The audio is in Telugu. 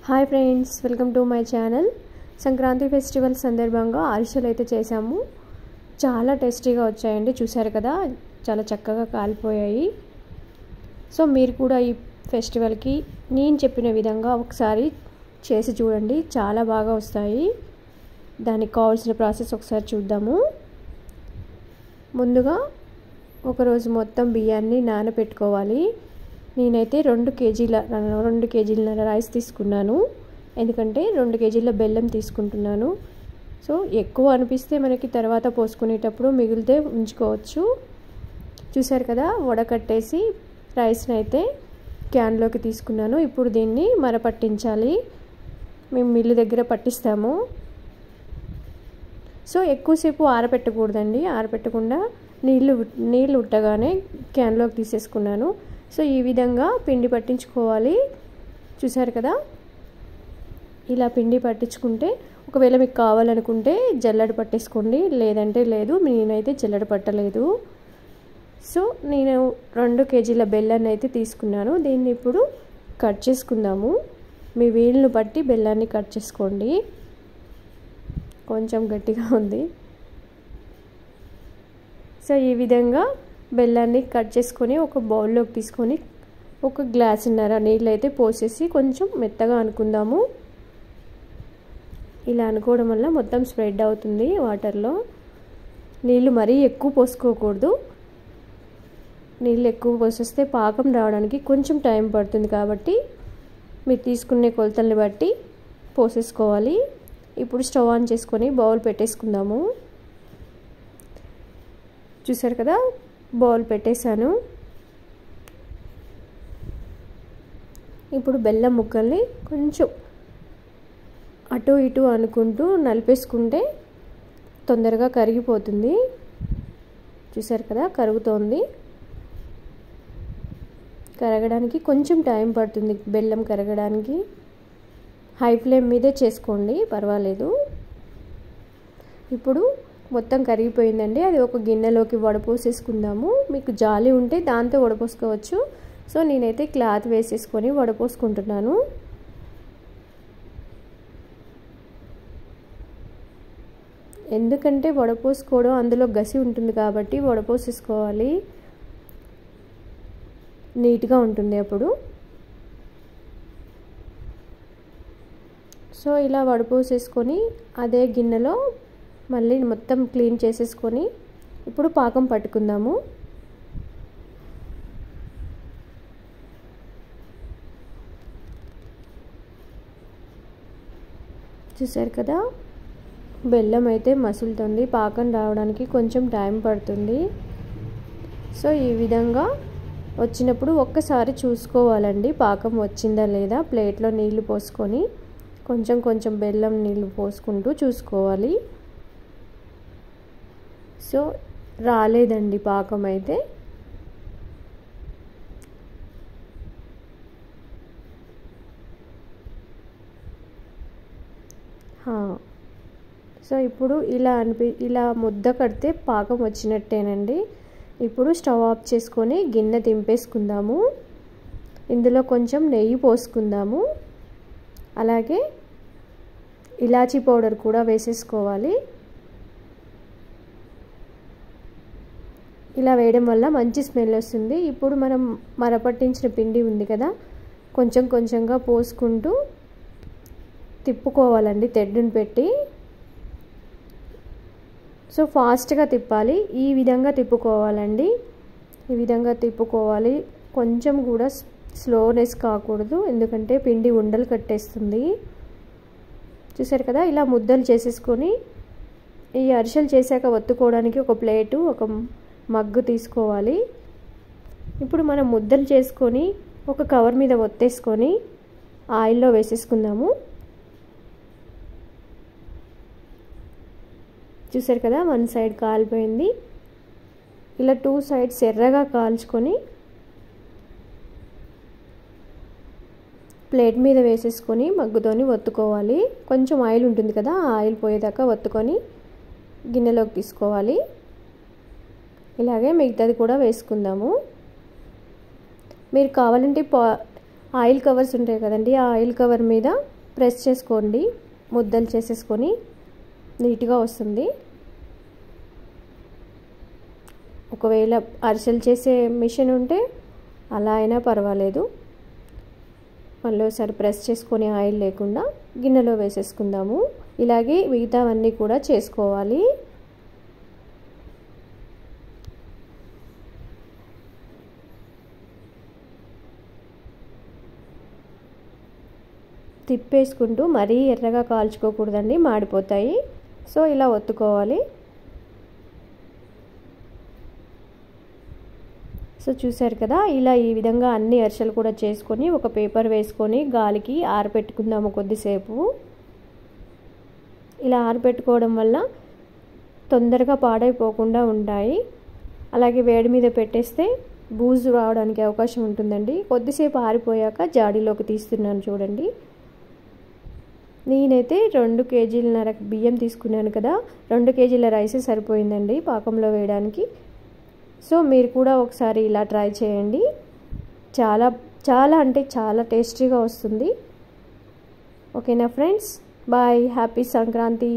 Hi friends, welcome to my channel. Sankranti festival సందర్భంగా అరిసెలు అయితే చేసాము. చాలా టేస్టీగా వచ్చాయండి. చూసారు కదా, చాలా చక్కగా కాలిపోయాయి. సో మీరు కూడా ఈ ఫెస్టివల్కి నేను చెప్పిన విధంగా ఒకసారి చేసి చూడండి, చాలా బాగా వస్తాయి. దానికి కావాల్సిన ప్రాసెస్ ఒకసారి చూద్దాము. ముందుగా ఒకరోజు మొత్తం బియ్యాన్ని నానబెట్టుకోవాలి. నేనైతే 2 కేజీల రైస్ తీసుకున్నాను, ఎందుకంటే 2 కేజీల బెల్లం తీసుకుంటున్నాను. సో ఎక్కువ అనిపిస్తే మనకి తర్వాత పోసుకునేటప్పుడు మిగిలితే ఉంచుకోవచ్చు. చూసారు కదా, వడకట్టేసి రైస్ని అయితే క్యాన్లోకి తీసుకున్నాను. ఇప్పుడు దీన్ని మరపట్టించాలి. మేము మిల్లు దగ్గర పట్టిస్తాము. సో ఎక్కువసేపు ఆరబెట్టకూడదండి. ఆరబెట్టకుండా నీళ్ళు ఉట్టగానే క్యాన్లోకి తీసేసుకున్నాను. సో ఈ విధంగా పిండి పట్టించుకోవాలి. చూసారు కదా, ఇలా పిండి పట్టించుకుంటే ఒకవేళ మీకు కావాలనుకుంటే జల్లెడ పట్టేసుకోండి, లేదంటే లేదు. నేనైతే జల్లెడ పట్టలేదు. సో నేను 2 కేజీల బెల్లాన్ని అయితే తీసుకున్నాను. దీన్ని ఇప్పుడు కట్ చేసుకుందాము. మీ వీలును బట్టి బెల్లాన్ని కట్ చేసుకోండి. కొంచెం గట్టిగా ఉంది. సో ఈ విధంగా బెల్లాన్ని కట్ చేసుకొని ఒక బౌల్లోకి తీసుకొని 1 గ్లాసున్నర నీళ్ళు అయితే పోసేసి కొంచెం మెత్తగా అనుకుందాము. ఇలా అనుకోవడం వల్ల మొత్తం స్ప్రెడ్ అవుతుంది వాటర్లో. నీళ్ళు మరీ ఎక్కువ పోసుకోకూడదు. నీళ్ళు ఎక్కువ పోసేస్తే పాకం రావడానికి కొంచెం టైం పడుతుంది, కాబట్టి మీరు తీసుకునే కొలతల్ని బట్టి పోసేసుకోవాలి. ఇప్పుడు స్టవ్ ఆన్ చేసుకొని బౌల్ పెట్టేసుకుందాము. చూసారు కదా, బౌల్ పెట్టేశాను. ఇప్పుడు బెల్లం ముక్కల్ని కొంచెం అటు ఇటు అనుకుంటూ నలిపేసుకుంటే తొందరగా కరిగిపోతుంది. చూసారు కదా, కరుగుతోంది. కరగడానికి కొంచెం టైం పడుతుంది. బెల్లం కరగడానికి హై ఫ్లేమ్ మీదే చేసుకోండి, పర్వాలేదు. ఇప్పుడు మొత్తం కరిగిపోయిందండి. అది ఒక గిన్నెలోకి వడపోసేసుకుందాము. మీకు జాలి ఉంటే దాంతో వడపోసుకోవచ్చు. సో నేనైతే క్లాత్ వేసేసుకొని వడపోసుకుంటున్నాను. ఎందుకంటే వడపోసుకోవడం అందులో గసి ఉంటుంది కాబట్టి వడపోసేసుకోవాలి, నీట్గా ఉంటుంది అప్పుడు. సో ఇలా వడపోసేసుకొని అదే గిన్నెలో మళ్ళీ మొత్తం క్లీన్ చేసేసుకొని ఇప్పుడు పాకం పట్టుకుందాము. చూసారు కదా, బెల్లం అయితే మసులుతుంది. పాకం రావడానికి కొంచెం టైం పడుతుంది. సో ఈ విధంగా వచ్చినప్పుడు ఒక్కసారి చూసుకోవాలండి, పాకం వచ్చిందా లేదా. ప్లేట్లో నీళ్లు పోసుకొని కొంచెం కొంచెం బెల్లం నీళ్ళు పోసుకుంటూ చూసుకోవాలి. సో రాలేదండి పాకం అయితే. సో ఇప్పుడు ఇలా ముద్ద కడితే పాకం వచ్చినట్టేనండి. ఇప్పుడు స్టవ్ ఆఫ్ చేసుకొని గిన్నె దింపేసుకుందాము. ఇందులో కొంచెం నెయ్యి పోసుకుందాము. అలాగే ఇలాచీ పౌడర్ కూడా వేసేసుకోవాలి. ఇలా వేయడం వల్ల మంచి స్మెల్ వస్తుంది. ఇప్పుడు మనం మరపట్టించిన పిండి ఉంది కదా, కొంచెం కొంచెంగా పోసుకుంటూ తిప్పుకోవాలండి తెడ్డును పెట్టి. సో ఫాస్ట్గా తిప్పాలి. ఈ విధంగా తిప్పుకోవాలండి. ఈ విధంగా తిప్పుకోవాలి. కొంచెం కూడా స్లోనెస్ కాకూడదు, ఎందుకంటే పిండి ఉండలు కట్టేస్తుంది. చూసారు కదా, ఇలా ముద్దలు చేసేసుకొని ఈ అరిసెలు చేశాక ఒత్తుకోవడానికి ఒక ప్లేటు, ఒక మగ్గు తీసుకోవాలి. ఇప్పుడు మనం ముద్దలు చేసుకొని ఒక కవర్ మీద ఒత్తేసుకొని ఆయిల్లో వేసేసుకుందాము. చూసారు కదా, 1 సైడ్ కాలిపోయింది. ఇలా 2 సైడ్స్ ఎర్రగా కాల్చుకొని ప్లేట్ మీద వేసేసుకొని మగ్గుతోని ఒత్తుకోవాలి. కొంచెం ఆయిల్ ఉంటుంది కదా, ఆ ఆయిల్ పోయేదాకా ఒత్తుకొని గిన్నెలోకి తీసుకోవాలి. ఇలాగే మిగతాది కూడా వేసుకుందాము. మీరు కావాలంటే ఆయిల్ కవర్స్ ఉంటాయి కదండి, ఆ ఆయిల్ కవర్ మీద ప్రెస్ చేసుకోండి, ముద్దలు చేసేసుకొని నీట్గా వస్తుంది. ఒకవేళ అరిసెలు చేసే మిషన్ ఉంటే అలా అయినా పర్వాలేదు. మళ్ళీ ఒకసారి ప్రెస్ చేసుకొని ఆయిల్ లేకుండా గిన్నెలో వేసేసుకుందాము. ఇలాగే మిగతావన్నీ కూడా చేసుకోవాలి. తిప్పేసుకుంటూ మరీ ఎర్రగా కాల్చుకోకూడదండి, మాడిపోతాయి. సో ఇలా ఒత్తుకోవాలి. సో చూసారు కదా, ఇలా ఈ విధంగా అన్ని అరిసెలు కూడా చేసుకొని ఒక పేపర్ వేసుకొని గాలికి ఆరబెట్టుకుందాము కొద్దిసేపు. ఇలా ఆరబెట్టుకోవడం వల్ల తొందరగా పాడైపోకుండా ఉంటాయి. అలాగే వేడి మీద పెట్టేస్తే బూజు రావడానికి అవకాశం ఉంటుందండి. కొద్దిసేపు ఆరిపోయాక జాడీలోకి తీస్తున్నాను చూడండి. నేనైతే 2 కేజీలన్నర బియ్యం తీసుకున్నాను కదా, 2 కేజీల రైస్ సరిపోయిందండి పాకంలో వేయడానికి. సో మీరు కూడా ఒకసారి ఇలా ట్రై చేయండి. చాలా అంటే చాలా టేస్టీగా వస్తుంది. ఓకేనా ఫ్రెండ్స్, బాయ్, హ్యాపీ సంక్రాంతి.